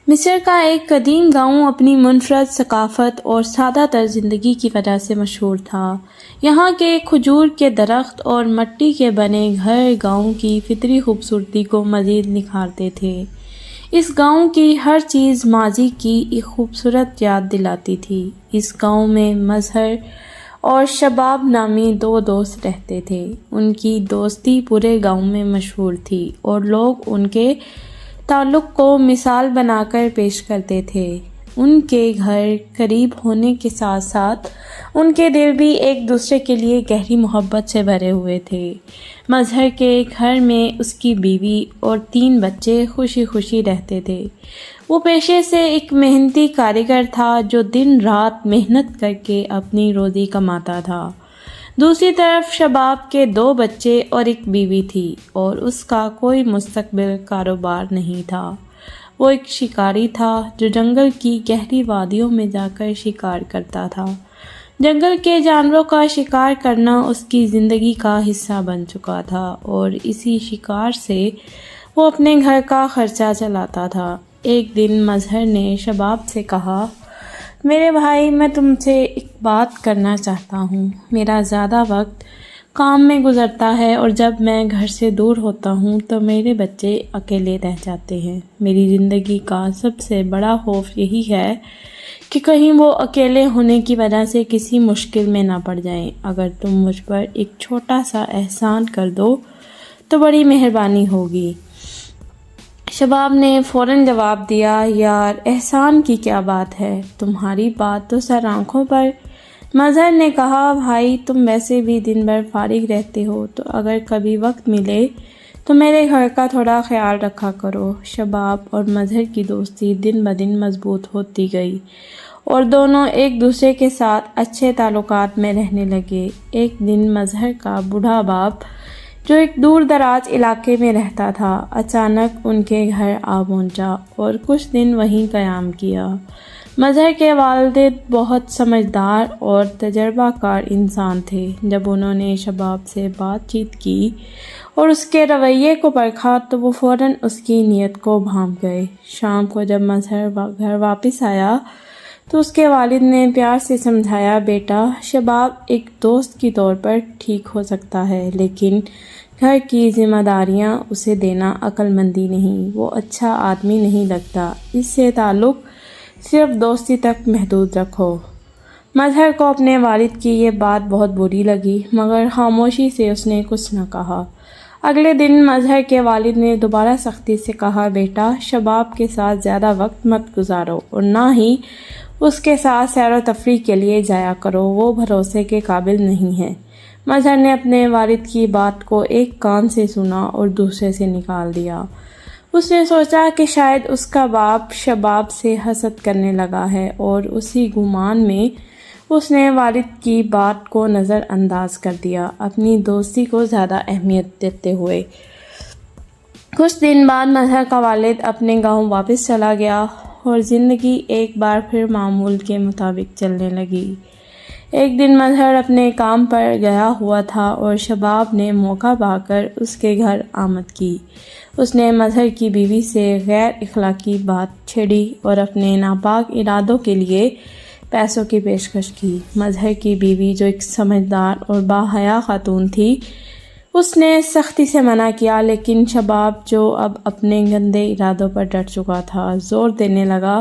مصر کا ایک قدیم گاؤں اپنی منفرد ثقافت اور سادہ تر زندگی کی وجہ سے مشہور تھا۔ یہاں کے کھجور کے درخت اور مٹی کے بنے گھر گاؤں کی فطری خوبصورتی کو مزید نکھارتے تھے۔ اس گاؤں کی ہر چیز ماضی کی ایک خوبصورت یاد دلاتی تھی۔ اس گاؤں میں مظہر اور شباب نامی دو دوست رہتے تھے۔ ان کی دوستی پورے گاؤں میں مشہور تھی اور لوگ ان کے تعلق کو مثال بنا کر پیش کرتے تھے۔ ان کے گھر قریب ہونے کے ساتھ ساتھ ان کے دل بھی ایک دوسرے کے لیے گہری محبت سے بھرے ہوئے تھے۔ مظہر کے گھر میں اس کی بیوی اور 3 بچے خوشی خوشی رہتے تھے۔ وہ پیشے سے ایک محنتی کاریگر تھا جو دن رات محنت کر کے اپنی روزی کماتا تھا۔ دوسری طرف شباب کے 2 بچے اور ایک بیوی تھی اور اس کا کوئی مستقبل کاروبار نہیں تھا۔ وہ ایک شکاری تھا جو جنگل کی گہری وادیوں میں جا کر شکار کرتا تھا۔ جنگل کے جانوروں کا شکار کرنا اس کی زندگی کا حصہ بن چکا تھا اور اسی شکار سے وہ اپنے گھر کا خرچہ چلاتا تھا۔ ایک دن مظہر نے شباب سے کہا، میرے بھائی، میں تم سے ایک بات کرنا چاہتا ہوں۔ میرا زیادہ وقت کام میں گزرتا ہے اور جب میں گھر سے دور ہوتا ہوں تو میرے بچے اکیلے رہ جاتے ہیں۔ میری زندگی کا سب سے بڑا خوف یہی ہے کہ کہیں وہ اکیلے ہونے کی وجہ سے کسی مشکل میں نہ پڑ جائیں۔ اگر تم مجھ پر ایک چھوٹا سا احسان کر دو تو بڑی مہربانی ہوگی۔ شباب نے فوراً جواب دیا، یار، احسان کی کیا بات ہے، تمہاری بات تو سر آنکھوں پر۔ مظہر نے کہا، بھائی، تم ویسے بھی دن بھر فارغ رہتے ہو تو اگر کبھی وقت ملے تو میرے گھر کا تھوڑا خیال رکھا کرو۔ شباب اور مظہر کی دوستی دن بدن مضبوط ہوتی گئی اور دونوں ایک دوسرے کے ساتھ اچھے تعلقات میں رہنے لگے۔ ایک دن مظہر کا بوڑھا باپ جو ایک دور دراز علاقے میں رہتا تھا اچانک ان کے گھر آ پہنچا اور کچھ دن وہیں قیام کیا۔ مظہر کے والد بہت سمجھدار اور تجربہ کار انسان تھے۔ جب انہوں نے شباب سے بات چیت کی اور اس کے رویے کو پرکھا تو وہ فوراً اس کی نیت کو بھانپ گئے۔ شام کو جب مظہر گھر واپس آیا تو اس کے والد نے پیار سے سمجھایا، بیٹا، شباب ایک دوست کے طور پر ٹھیک ہو سکتا ہے لیکن گھر کی ذمہ داریاں اسے دینا عقل مندی نہیں، وہ اچھا آدمی نہیں لگتا، اس سے تعلق صرف دوستی تک محدود رکھو۔ مظہر کو اپنے والد کی یہ بات بہت بری لگی مگر خاموشی سے اس نے کچھ نہ کہا۔ اگلے دن مظہر کے والد نے دوبارہ سختی سے کہا، بیٹا، شباب کے ساتھ زیادہ وقت مت گزارو اور نہ ہی اس کے ساتھ سیر و تفریح کے لیے جایا کرو، وہ بھروسے کے قابل نہیں ہے۔ مظہر نے اپنے والد کی بات کو ایک کان سے سنا اور دوسرے سے نکال دیا۔ اس نے سوچا کہ شاید اس کا باپ شباب سے حسد کرنے لگا ہے اور اسی گمان میں اس نے والد کی بات کو نظر انداز کر دیا، اپنی دوستی کو زیادہ اہمیت دیتے ہوئے۔ کچھ دن بعد مظہر کا والد اپنے گاؤں واپس چلا گیا اور زندگی ایک بار پھر معمول کے مطابق چلنے لگی۔ ایک دن مظہر اپنے کام پر گیا ہوا تھا اور شباب نے موقع پا کر اس کے گھر آمد کی۔ اس نے مظہر کی بیوی سے غیر اخلاقی بات چھیڑی اور اپنے ناپاک ارادوں کے لیے پیسوں کی پیشکش کی۔ مظہر کی بیوی جو ایک سمجھدار اور باحیا خاتون تھی اس نے سختی سے منع کیا لیکن شباب جو اب اپنے گندے ارادوں پر ڈٹ چکا تھا زور دینے لگا۔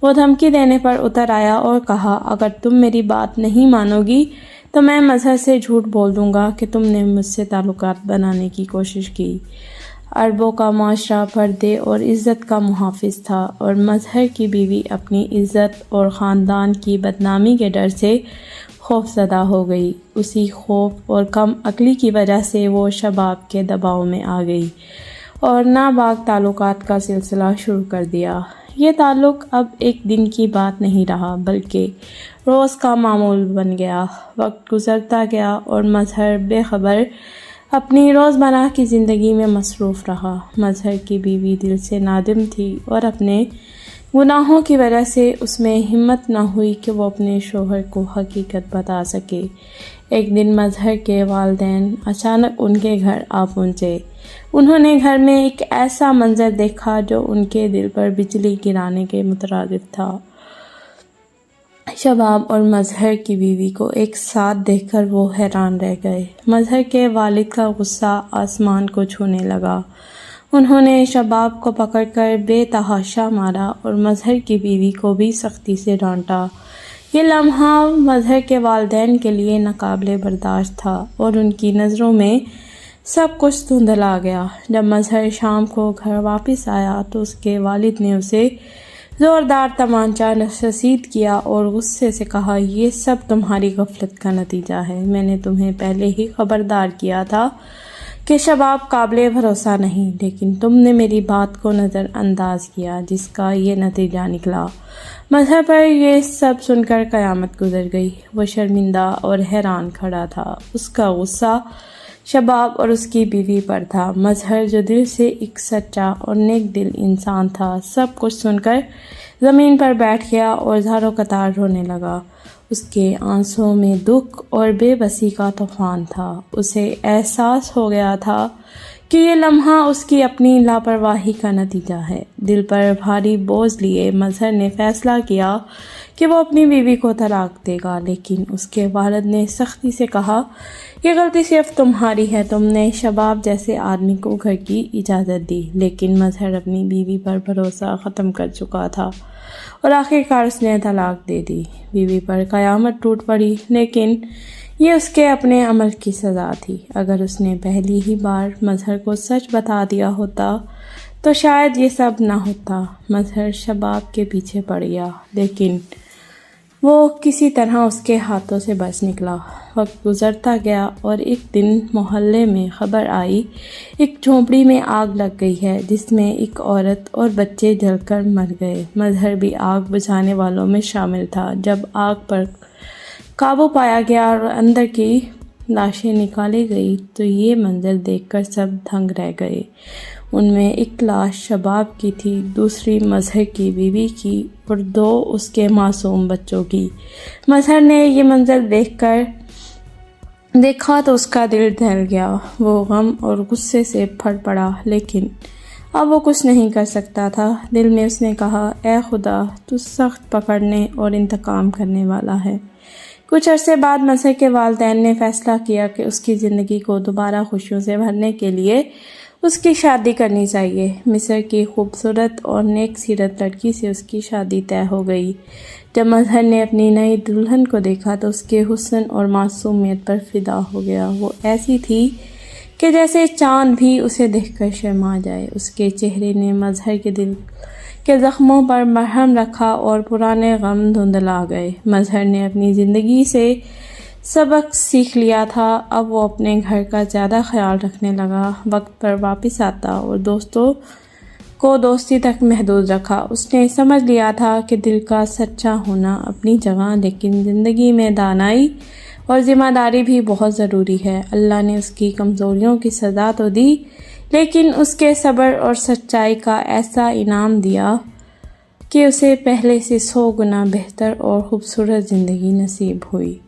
وہ دھمکی دینے پر اتر آیا اور کہا، اگر تم میری بات نہیں مانو گی تو میں مظہر سے جھوٹ بول دوں گا کہ تم نے مجھ سے تعلقات بنانے کی کوشش کی۔ عربوں کا معاشرہ پردے اور عزت کا محافظ تھا اور مظہر کی بیوی اپنی عزت اور خاندان کی بدنامی کے ڈر سے خوف زدہ ہو گئی۔ اسی خوف اور کم عقلی کی وجہ سے وہ شباب کے دباؤ میں آ گئی اور ناپاک تعلقات کا سلسلہ شروع کر دیا۔ یہ تعلق اب ایک دن کی بات نہیں رہا بلکہ روز کا معمول بن گیا۔ وقت گزرتا گیا اور مظہر بے خبر اپنی روزمرہ کی زندگی میں مصروف رہا۔ مظہر کی بیوی دل سے نادم تھی اور اپنے گناہوں کی وجہ سے اس میں ہمت نہ ہوئی کہ وہ اپنے شوہر کو حقیقت بتا سکے۔ ایک دن مظہر کے والدین اچانک ان کے گھر آ پہنچے۔ انہوں نے گھر میں ایک ایسا منظر دیکھا جو ان کے دل پر بجلی گرانے کے مترادف تھا۔ شباب اور مظہر کی بیوی کو ایک ساتھ دیکھ کر وہ حیران رہ گئے۔ مظہر کے والد کا غصہ آسمان کو چھونے لگا۔ انہوں نے شباب کو پکڑ کر بے تحاشا مارا اور مظہر کی بیوی کو بھی سختی سے ڈانٹا۔ یہ لمحہ مظہر کے والدین کے لیے ناقابل برداشت تھا اور ان کی نظروں میں سب کچھ دھندلا گیا۔ جب مظہر شام کو گھر واپس آیا تو اس کے والد نے اسے زوردار تمانچہ رسید کیا اور غصے سے کہا، یہ سب تمہاری غفلت کا نتیجہ ہے۔ میں نے تمہیں پہلے ہی خبردار کیا تھا کہ شباب قابل بھروسہ نہیں، لیکن تم نے میری بات کو نظر انداز کیا، جس کا یہ نتیجہ نکلا۔ مظہر پر یہ سب سن کر قیامت گزر گئی۔ وہ شرمندہ اور حیران کھڑا تھا۔ اس کا غصہ شباب اور اس کی بیوی پر تھا۔ مظہر جو دل سے ایک سچا اور نیک دل انسان تھا، سب کچھ سن کر زمین پر بیٹھ گیا اور زاروں قطار رونے لگا۔ اس کے آنسوؤں میں دکھ اور بے بسی کا طوفان تھا۔ اسے احساس ہو گیا تھا کہ یہ لمحہ اس کی اپنی لاپرواہی کا نتیجہ ہے۔ دل پر بھاری بوجھ لیے مظہر نے فیصلہ کیا کہ وہ اپنی بیوی کو طلاق دے گا، لیکن اس کے والد نے سختی سے کہا، یہ غلطی صرف تمہاری ہے، تم نے شباب جیسے آدمی کو گھر کی اجازت دی۔ لیکن مظہر اپنی بیوی پر بھروسہ ختم کر چکا تھا اور آخرکار اس نے طلاق دے دی۔ بیوی پر قیامت ٹوٹ پڑی، لیکن یہ اس کے اپنے عمل کی سزا تھی۔ اگر اس نے پہلی ہی بار مظہر کو سچ بتا دیا ہوتا تو شاید یہ سب نہ ہوتا۔ مظہر شباب کے پیچھے پڑ گیا، لیکن وہ کسی طرح اس کے ہاتھوں سے بچ نکلا۔ وقت گزرتا گیا اور ایک دن محلے میں خبر آئی، ایک جھونپڑی میں آگ لگ گئی ہے، جس میں ایک عورت اور بچے جل کر مر گئے۔ مظہر بھی آگ بجھانے والوں میں شامل تھا۔ جب آگ پر قابو پایا گیا اور اندر کی لاشیں نکالی گئی تو یہ منظر دیکھ کر سب دنگ رہ گئے۔ ان میں ایک لاش شباب کی تھی، دوسری مظہر کی بیوی کی اور دو اس کے معصوم بچوں کی۔ مظہر نے یہ منظر دیکھا تو اس کا دل دہل گیا۔ وہ غم اور غصے سے پھٹ پڑا، لیکن اب وہ کچھ نہیں کر سکتا تھا۔ دل میں اس نے کہا، اے خدا، تو سخت پکڑنے اور انتقام کرنے والا ہے۔ کچھ عرصے بعد مظہر کے والدین نے فیصلہ کیا کہ اس کی زندگی کو دوبارہ خوشیوں سے بھرنے کے لیے اس کی شادی کرنی چاہیے۔ مصر کی خوبصورت اور نیک سیرت لڑکی سے اس کی شادی طے ہو گئی۔ جب مظہر نے اپنی نئی دلہن کو دیکھا تو اس کے حسن اور معصومیت پر فدا ہو گیا۔ وہ ایسی تھی کہ جیسے چاند بھی اسے دیکھ کر شرما جائے۔ اس کے چہرے نے مظہر کے دل کے زخموں پر مرہم رکھا اور پرانے غم دھندلا گئے۔ مظہر نے اپنی زندگی سے سبق سیکھ لیا تھا۔ اب وہ اپنے گھر کا زیادہ خیال رکھنے لگا، وقت پر واپس آتا اور دوستوں کو دوستی تک محدود رکھا۔ اس نے سمجھ لیا تھا کہ دل کا سچا ہونا اپنی جگہ، لیکن زندگی میں دانائی اور ذمہ داری بھی بہت ضروری ہے۔ اللہ نے اس کی کمزوریوں کی سزا تو دی، لیکن اس کے صبر اور سچائی کا ایسا انعام دیا کہ اسے پہلے سے 100 گنا بہتر اور خوبصورت زندگی نصیب ہوئی۔